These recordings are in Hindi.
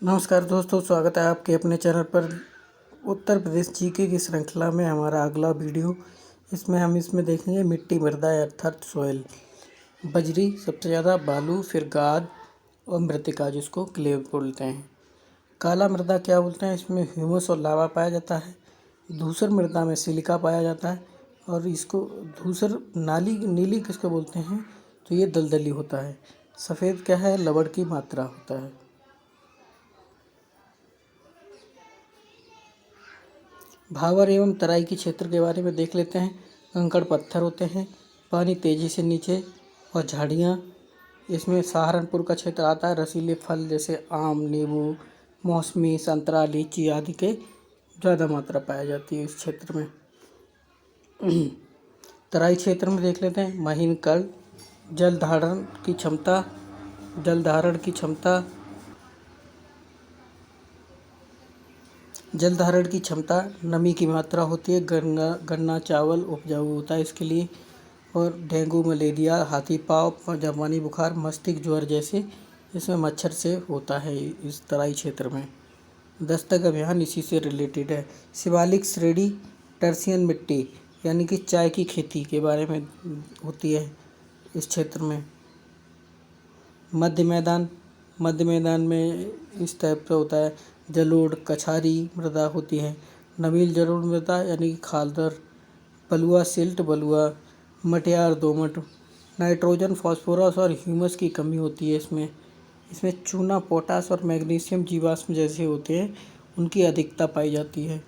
नमस्कार दोस्तों, स्वागत है आपके अपने चैनल पर। उत्तर प्रदेश जीके की श्रृंखला में हमारा अगला वीडियो। इसमें देखेंगे मिट्टी मृदा अर्थात सॉइल। बजरी सबसे ज़्यादा, बालू, फिर गाद और मृत्तिका जिसको क्ले बोलते हैं। काला मृदा क्या बोलते हैं? इसमें ह्यूमस और लावा पाया जाता है। धूसर मृदा में सिलिका पाया जाता है। और इसको धूसर नीली किसको बोलते हैं? तो ये दलदली होता है। सफ़ेद क्या है? लवण की मात्रा होता है। भावर एवं तराई के क्षेत्र के बारे में देख लेते हैं। कंकड़ पत्थर होते हैं, पानी तेजी से नीचे और झाड़ियाँ। इसमें सहारनपुर का क्षेत्र आता है। रसीले फल जैसे आम, नींबू, मौसमी, संतरा, लीची आदि के ज़्यादा मात्रा पाई जाती है इस क्षेत्र में। तराई क्षेत्र में देख लेते हैं। महीन कण, जल धारण की क्षमता, नमी की मात्रा होती है। गन्ना चावल उपजाऊ होता है इसके लिए। और डेंगू, मलेरिया, हाथी पाँव, जापानी बुखार, मस्तिष्क ज्वर जैसे इसमें मच्छर से होता है इस तराई क्षेत्र में। दस्तक अभियान इसी से रिलेटेड है। शिवालिक श्रेणी टर्सियन मिट्टी यानी कि चाय की खेती के बारे में होती है इस क्षेत्र में। मध्य मैदान में इस टाइप का होता है। जलोढ़ कछारी मृदा होती है। नमील जलोढ़ मृदा यानी कि खालदर, बलुआ सिल्ट बलुआ, मटियार दोमट। नाइट्रोजन, फास्फोरस और ह्यूमस की कमी होती है इसमें चूना, पोटास और मैग्नीशियम जीवाश्म जैसे होते हैं, उनकी अधिकता पाई जाती है।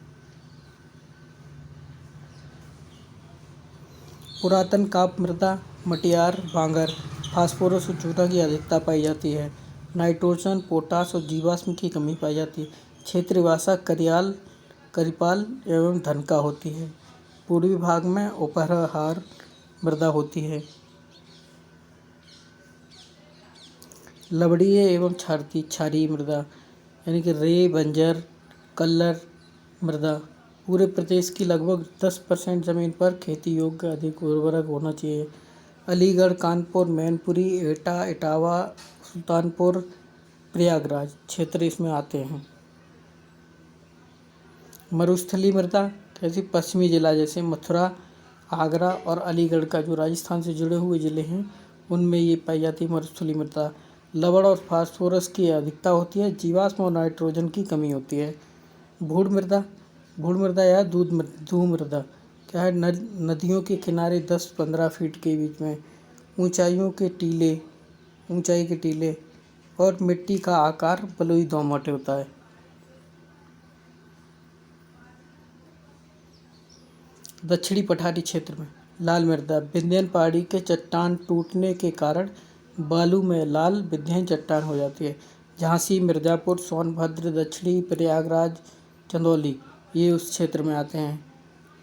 पुरातन काप मृदा, मटियार, भांगर, फास्फोरस और चूना की अधिकता पाई जाती है। नाइट्रोजन, पोटास और जीवाश्म की कमी पाई जाती है। क्षेत्रीय भाषा करिपाल एवं धनका होती है। पूर्वी भाग में उपहार मृदा होती है। लवणीय एवं क्षारीय मृदा यानी कि रे, बंजर, कल्लर मृदा। पूरे प्रदेश की लगभग 10% ज़मीन पर खेती योग्य अधिक उर्वरक होना चाहिए। अलीगढ़, कानपुर, मैनपुरी, एटा, इटावा, सुल्तानपुर, प्रयागराज क्षेत्र इसमें आते हैं। मरुस्थलीय मृदा कैसी? पश्चिमी जिला जैसे मथुरा, आगरा और अलीगढ़ का जो राजस्थान से जुड़े हुए ज़िले हैं उनमें ये पाई जाती है मरुस्थलीय मृदा। लवण और फास्फोरस की अधिकता होती है। जीवाश्म और नाइट्रोजन की कमी होती है। भूड़ मृदा या धू मृदा क्या है? नदियों के किनारे 10-15 फीट के बीच में ऊंचाई के टीले और मिट्टी का आकार बलुई दोमट होता है। दक्षिणी पठारी क्षेत्र में लाल मृदा, विंध्यन पहाड़ी के चट्टान टूटने के कारण बालू में लाल विंध्यन चट्टान हो जाती है। झांसी, मिर्ज़ापुर, सोनभद्र, दक्षिणी प्रयागराज, चंदौली ये उस क्षेत्र में आते हैं।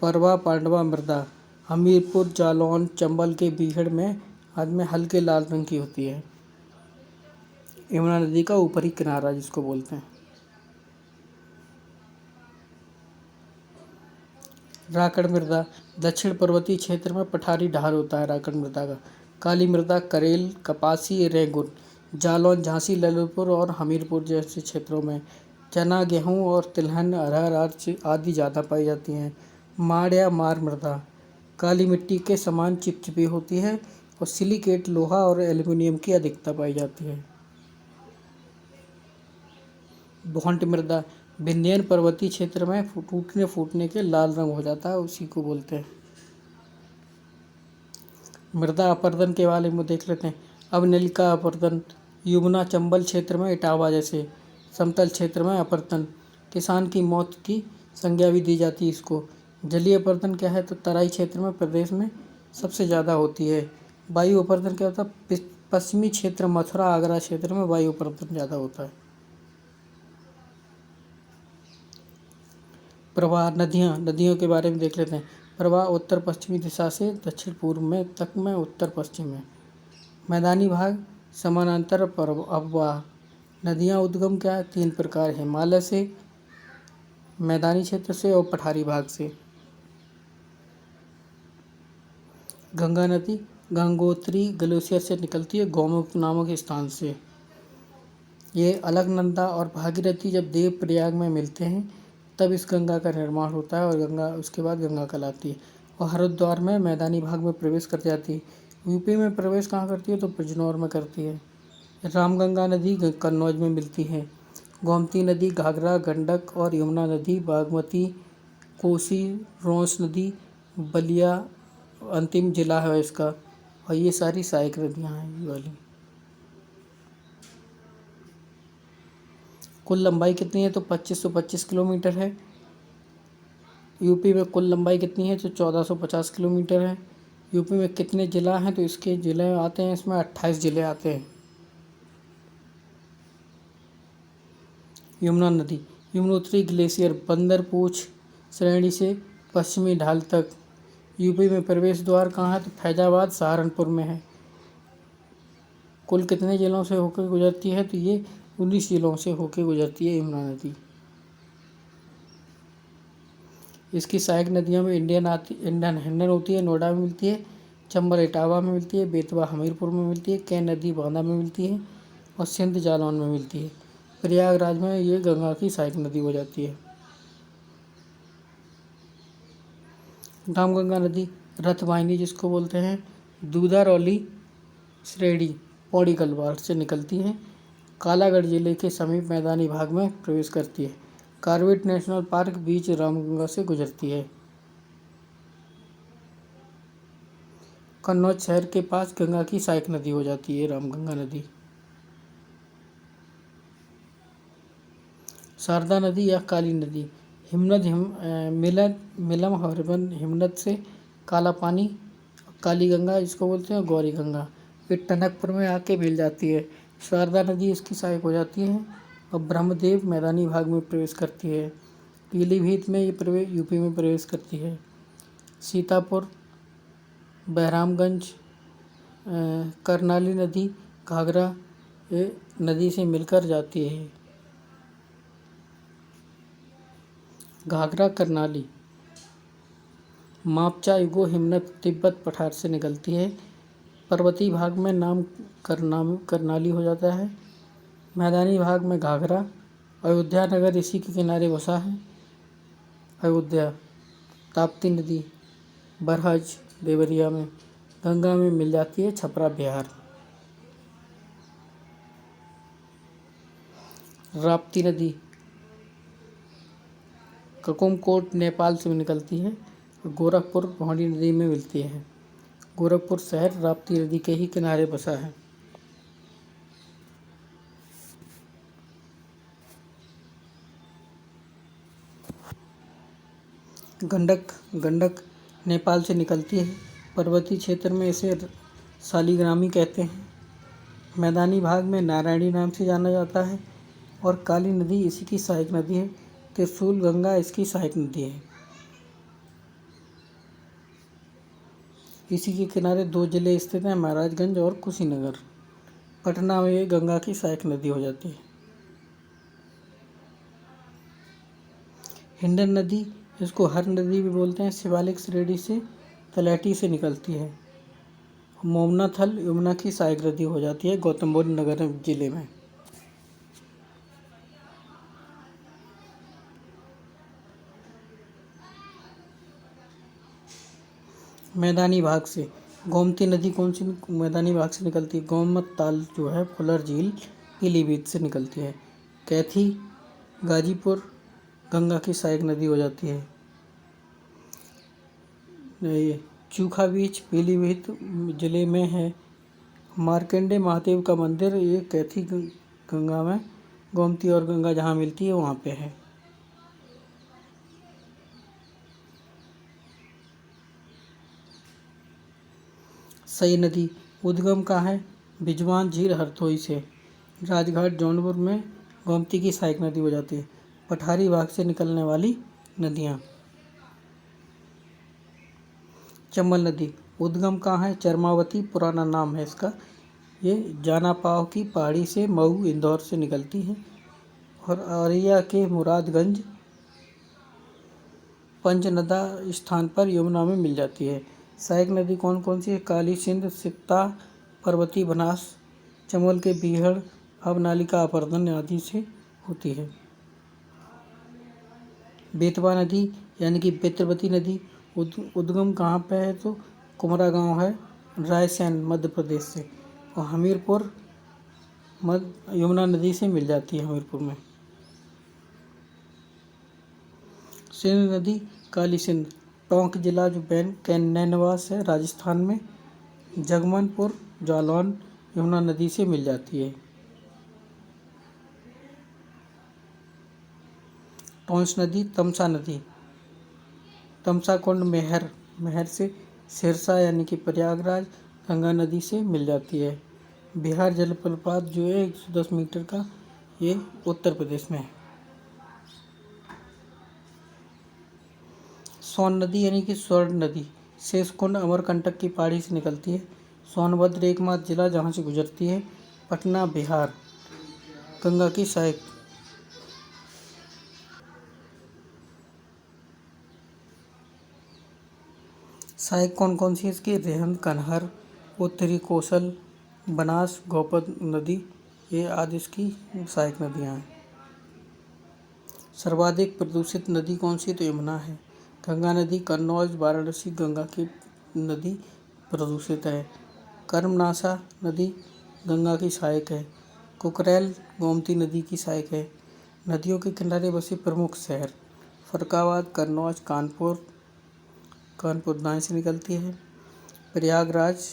परवा पांडवा मृदा, हमीरपुर, जालौन, चंबल के बीहड़ में आदि हल्के लाल रंग की होती है। यमुना नदी का ऊपरी किनारा जिसको बोलते हैं। राकड़ मृदा, दक्षिण पर्वतीय क्षेत्र में पठारी ढाल होता है राकड़ मृदा का। काली मृदा, करेल, कपासी, रेंगुन, जालौन, झांसी, ललितपुर और हमीरपुर जैसे क्षेत्रों में। चना, गेहूँ और तिलहन, अरहर आदि ज़्यादा पाई जाती हैं। माड़ या मार मृदा, काली मिट्टी के समान चिपचिपी होती है और सिलिकेट, लोहा और एल्युमिनियम की अधिकता पाई जाती है। भोंट मृदा, विंध्यन पर्वतीय क्षेत्र में फूटने के लाल रंग हो जाता है, उसी को बोलते हैं। मृदा अपर्दन के बारे में देख लेते हैं। अवनलिका अपर्दन, यमुना चंबल क्षेत्र में इटावा जैसे समतल क्षेत्र में अपर्दन, किसान की मौत की संज्ञा भी दी जाती है इसको। जलीय अपर्दन क्या है? तो तराई क्षेत्र में प्रदेश में सबसे ज़्यादा होती है। वायु अपर्दन क्या होता है? पश्चिमी क्षेत्र, मथुरा, आगरा क्षेत्र में वायु अपर्दन ज़्यादा होता है। प्रवाह, नदियों के बारे में देख लेते हैं। प्रवाह उत्तर पश्चिमी दिशा से दक्षिण पूर्व में तक में उत्तर पश्चिम में। मैदानी भाग, समानांतर अववाह। नदियाँ उद्गम क्या है? 3 प्रकार, हिमालय से, मैदानी क्षेत्र से और पठारी भाग से। गंगा नदी गंगोत्री ग्लेशियर से निकलती है, गौमुख नामक स्थान से। ये अलकनंदा और भागीरथी जब देव प्रयाग में मिलते हैं तब इस गंगा का निर्माण होता है और गंगा उसके बाद गंगा कहलाती है और हरिद्वार में मैदानी भाग में प्रवेश कर जाती है। यूपी में प्रवेश कहाँ करती है तो बिजनौर में करती है। रामगंगा नदी कन्नौज में मिलती है। गोमती नदी घाघरा, गंडक और यमुना नदी बागमती, कोसी, रोंस नदी, बलिया अंतिम जिला है इसका। और ये सारी सहायक नदियाँ हैं ये वाली। कुल लंबाई कितनी है तो 2525 किलोमीटर है। यूपी में कुल लंबाई कितनी है तो 1450 किलोमीटर है। यूपी में कितने ज़िला हैं तो इसके ज़िले आते हैं, इसमें 28 ज़िले आते हैं। यमुना नदी यमुनोत्री ग्लेशियर बंदरपूछ श्रेणी से पश्चिमी ढाल तक। यूपी में प्रवेश द्वार कहाँ है तो फैजाबाद सहारनपुर में है। कुल कितने ज़िलों से होकर गुजरती है तो ये 19 ज़िलों से होकर गुजरती है यमुना नदी। इसकी सहायक नदियों में इंडियन हिंडन होती है, नोएडा में मिलती है, चंबल इटावा में मिलती है, बेतवा हमीरपुर में मिलती है, कैन नदी बांदा में मिलती है और सिंध जालौन में मिलती है। प्रयागराज में ये गंगा की सहायक नदी हो जाती है। रामगंगा नदी रथवाहिनी जिसको बोलते हैं दूधारौली श्रेणी पौड़ी गढ़वाल से निकलती है। कालागढ़ जिले के समीप मैदानी भाग में प्रवेश करती है। कॉर्बेट नेशनल पार्क बीच रामगंगा से गुजरती है। कन्नौज शहर के पास गंगा की सहायक नदी हो जाती है रामगंगा नदी। शारदा नदी या काली नदी हिमनद मिलम हरबन हिमनद से काला पानी काली गंगा जिसको बोलते हैं गौरी गंगा ये टनकपुर में आके मिल जाती है। शारदा नदी इसकी सहायक हो जाती है और ब्रह्मदेव मैदानी भाग में प्रवेश करती है। पीलीभीत में ये यूपी में प्रवेश करती है। सीतापुर, बहरामगंज, करनाली नदी घाघरा ये नदी से मिलकर जाती है। घाघरा करनाली मापचा युगो हिमनद तिब्बत पठार से निकलती है। पर्वतीय भाग में नाम करनाली हो जाता है। मैदानी भाग में घाघरा। अयोध्या नगर इसी के किनारे बसा है। अयोध्या ताप्ती नदी बरहज देवरिया में गंगा में मिल जाती है छपरा बिहार। राप्ती नदी ककुमकोट नेपाल से निकलती है। गोरखपुर पौड़ी नदी में मिलती है। गोरखपुर शहर राप्ती नदी के ही किनारे बसा है। गंडक नेपाल से निकलती है। पर्वतीय क्षेत्र में इसे शालिग्रामी कहते हैं। मैदानी भाग में नारायणी नाम से जाना जाता है और काली नदी इसी की सहायक नदी है। त्रिशूल गंगा इसकी सहायक नदी है। इसी के किनारे 2 जिले स्थित हैं महाराजगंज और कुशीनगर। पटना में ये गंगा की सहायक नदी हो जाती है। हिंडन नदी इसको हर नदी भी बोलते हैं शिवालिक श्रेणी से तलैटी से निकलती है। मोमना थल यमुना की सहायक नदी हो जाती है गौतम बुद्ध नगर जिले में। मैदानी भाग से गोमती नदी कौन सी मैदानी भाग से निकलती है गोमत ताल जो है फुलर झील पीलीभीत से निकलती है। कैथी गाजीपुर गंगा की सहायक नदी हो जाती है। ये चूखा बीच पीलीभीत जिले में है। मार्कंडे महादेव का मंदिर ये कैथी गंगा में गोमती और गंगा जहाँ मिलती है वहाँ पे है। सई नदी उद्गम कहाँ है बिजवान झील हरदोई से। राजघाट जौनपुर में गोमती की सहायक नदी हो जाती है। पठारी भाग से निकलने वाली नदियाँ। चंबल नदी उद्गम कहाँ है चरमावती पुराना नाम है इसका। ये जानापाव की पहाड़ी से मऊ इंदौर से निकलती है और औरैया के मुरादगंज पंचनदा स्थान पर यमुना में मिल जाती है। सहायक नदी कौन कौन सी है काली सिंध सिकता पर्वती बनास चमोल के बीहड़ अवनालिका अपर्दन आदि से होती है। बेतवा नदी यानी कि बेतरवती नदी उद्गम कहाँ पे है? तो कुमरा गांव है रायसेन मध्य प्रदेश से। और हमीरपुर यमुना नदी से मिल जाती है हमीरपुर में। सिंध नदी काली सिंध टोंक जिला जो कैनवास है राजस्थान में। जगमनपुर जालौन यमुना नदी से मिल जाती है। टोंस नदी तमसा कुंड मेहर से सिरसा यानी कि प्रयागराज गंगा नदी से मिल जाती है। बिहार जलप्रपात जो है 110 मीटर का, ये उत्तर प्रदेश में है। सोन नदी यानी कि स्वर्ण नदी शेषकुंड अमरकंटक की पहाड़ी से निकलती है। सोनभद्र एकमात्र जिला जहाँ से गुजरती है। पटना बिहार गंगा की सहायक। सहायक कौन कौन सी है इसकी? रेहंद कनहर उत्तरी कोसल बनास गोपद नदी, ये आदि इसकी सहायक नदियाँ हैं। सर्वाधिक प्रदूषित नदी कौन सी? तो यमुना है। गंगा नदी कन्नौज वाराणसी गंगा की नदी प्रदूषित है। कर्मनाशा नदी गंगा की सहायक है। कुकरेल गोमती नदी की सहायक है। नदियों के किनारे बसे प्रमुख शहर फर्रुखाबाद कन्नौज कानपुर दाएं से निकलती है। प्रयागराज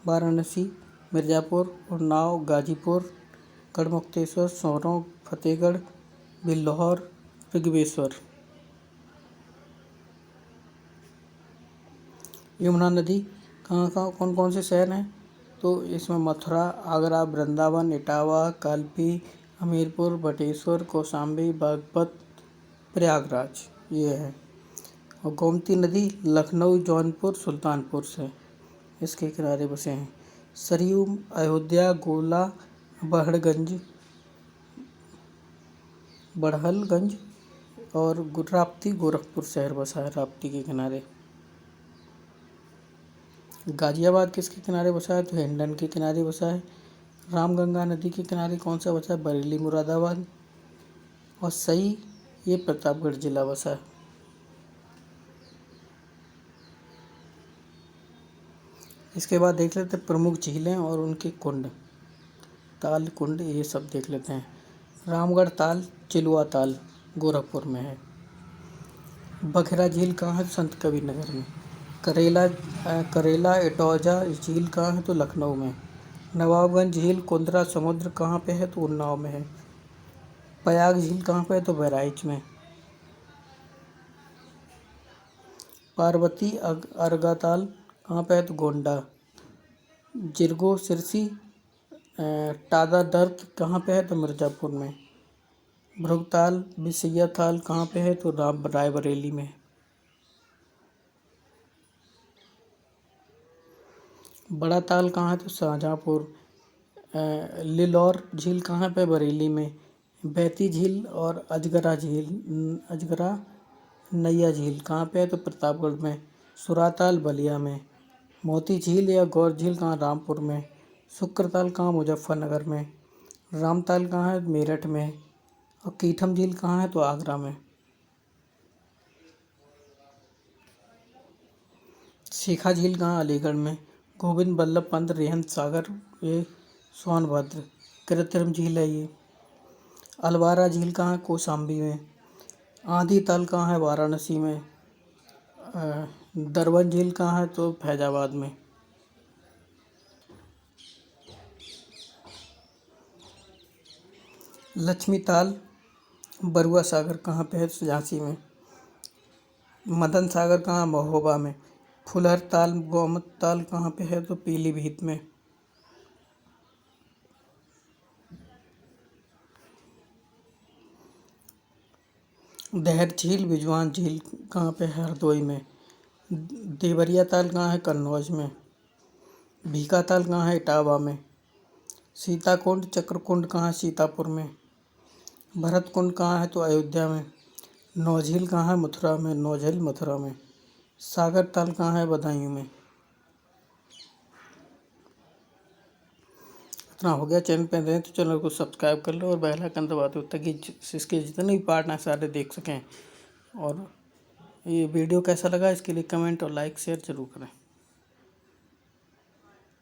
वाराणसी मिर्ज़ापुर उन्नाव गाजीपुर गढ़मुक्तेश्वर सोरों फतेहगढ़ बिल्लौर ऋग्वेश्वर। यमुना नदी कहाँ कौन कौन से शहर हैं? तो इसमें मथुरा आगरा वृंदावन इटावा कालपी हमीरपुर बटेश्वर कौशाम्बी बागपत प्रयागराज ये है। और गोमती नदी लखनऊ जौनपुर सुल्तानपुर से इसके किनारे बसे हैं। सरयू अयोध्या गोला बड़हलगंज और राप्ती गोरखपुर शहर बसा है राप्ती के किनारे। गाजियाबाद किसके किनारे बसा है? तो हिंडन के किनारे बसा है। रामगंगा नदी के किनारे कौन सा बसा है? बरेली मुरादाबाद। और सही ये प्रतापगढ़ जिला बसा है। इसके बाद देख लेते हैं प्रमुख झीलें और उनके कुंड ताल कुंड, ये सब देख लेते हैं। रामगढ़ ताल चिलुआ ताल गोरखपुर में है। बघेरा झील कहाँ है? संत कबीर नगर में। करेला इटौजा झील कहाँ है? तो लखनऊ में। नवाबगंज झील कुंदरा समुद्र कहाँ पे है? तो उन्नाव में है। प्रयाग झील कहाँ पे है? तो बहराइच में। पार्वती अर्गाताल कहाँ पे है? तो गोंडा। जिरगो सिरसी टादा दर्द कहाँ पे है? तो मिर्ज़ापुर में। भृगताल बिसैया ताल कहाँ पे है? तो रायबरेली में। बड़ा ताल कहाँ है? तो शाहजहाँपुर। लिलौर झील कहाँ पे? बरेली में। बैती झील और अजगरा नैया झील कहाँ पे है? तो प्रतापगढ़ में। सुराताल बलिया में। मोती झील या गौर झील कहाँ? रामपुर में। शुक्रताल कहाँ? मुजफ्फरनगर में। रामताल कहाँ है? मेरठ में। और कीठम झील कहाँ है? तो आगरा में। शिखा झील कहाँ? अलीगढ़ में। गोविंद बल्लभ पंत रेहंद सागर ये सोनभद्र। कृत्रिम झील है ये। अलवारा झील कहाँ है? कौशाम्बी में। आंधी ताल कहाँ है? वाराणसी में। दरवन झील कहाँ है? तो फैजाबाद में। लक्ष्मी ताल बरुआ सागर कहाँ पे है? तो झांसी में। मदन सागर कहाँ? महोबा में। फुलहर ताल गोमत ताल कहाँ पे है? तो पीलीभीत में। देहर झील बिजवान झील कहाँ पे है? हरदोई में। देवरिया ताल कहाँ है? कन्नौज में। भीका ताल कहाँ है? इटावा में। सीताकुंड चक्रकुंड कहाँ है? सीतापुर में। भरत कुंड कहाँ है? तो अयोध्या में। नौझील कहाँ है? मथुरा में। नौझील मथुरा में। सागर ताल कहाँ है? बदायूं में। इतना हो गया। चैनल पे रहें तो चैनल को सब्सक्राइब कर लो और बेल आइकन दबा दो ताकि इसके जितने भी पार्ट हैं सारे देख सकें। और ये वीडियो कैसा लगा इसके लिए कमेंट और लाइक शेयर जरूर करें।